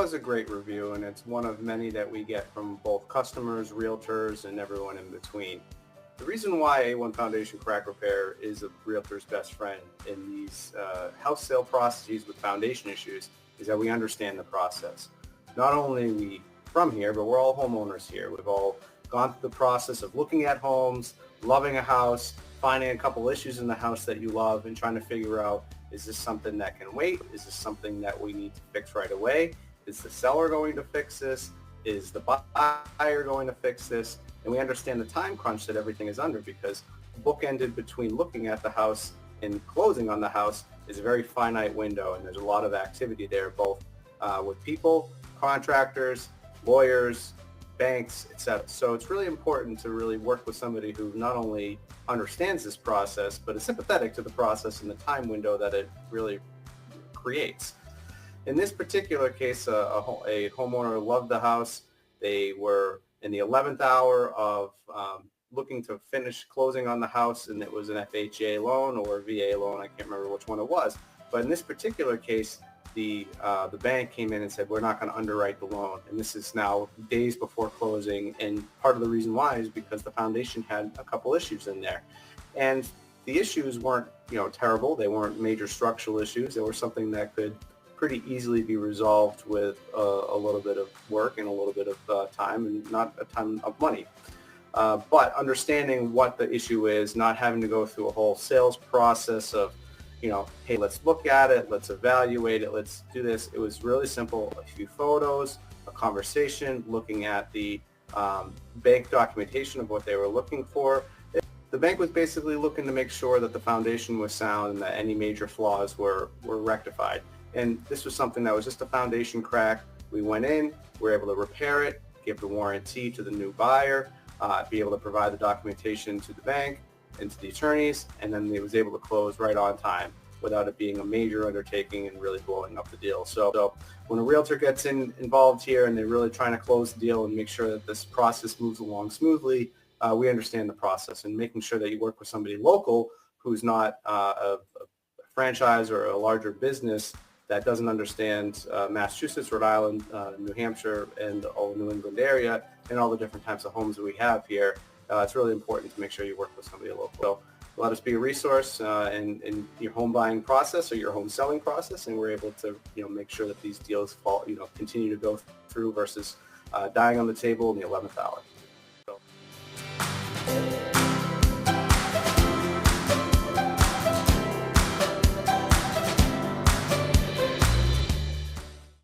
was a great review, and it's one of many that we get from both customers, realtors, and everyone in between. The reason why A1 Foundation Crack Repair is a realtor's best friend in these house sale processes with foundation issues is that we understand the process. Not only are we from here, but we're all homeowners here. We've all gone through the process of looking at homes, loving a house, finding a couple issues in the house that you love, and trying to figure out, is this something that can wait? Is this something that we need to fix right away? Is the seller going to fix this? Is the buyer going to fix this? And we understand the time crunch that everything is under, because bookended between looking at the house and closing on the house is a very finite window, and there's a lot of activity there, both with people, contractors, lawyers, banks, etc. So it's really important to really work with somebody who not only understands this process, but is sympathetic to the process and the time window that it really creates. In this particular case, a homeowner loved the house. They were in the 11th hour of looking to finish closing on the house, and it was an FHA loan or a VA loan. I can't remember which one it was. But in this particular case, the bank came in and said, we're not going to underwrite the loan. And this is now days before closing. And part of the reason why is because the foundation had a couple issues in there. And the issues weren't, terrible. They weren't major structural issues. They were something that could pretty easily be resolved with a little bit of work and a little bit of time, and not a ton of money. But understanding what the issue is, not having to go through a whole sales process of, hey, let's look at it, let's evaluate it, let's do this. It was really simple. A few photos, a conversation, looking at the bank documentation of what they were looking for. The bank was basically looking to make sure that the foundation was sound and that any major flaws were rectified. And this was something that was just a foundation crack. We went in, we were able to repair it, give the warranty to the new buyer, be able to provide the documentation to the bank and to the attorneys, and then it was able to close right on time without it being a major undertaking and really blowing up the deal. So when a realtor gets involved here and they're really trying to close the deal and make sure that this process moves along smoothly, we understand the process, and making sure that you work with somebody local who's not a franchise or a larger business that doesn't understand Massachusetts, Rhode Island, New Hampshire, and all the New England area, and all the different types of homes that we have here. It's really important to make sure you work with somebody local. So let us be a resource in your home buying process or your home selling process, and we're able to make sure that these deals continue to go through versus dying on the table in the 11th hour.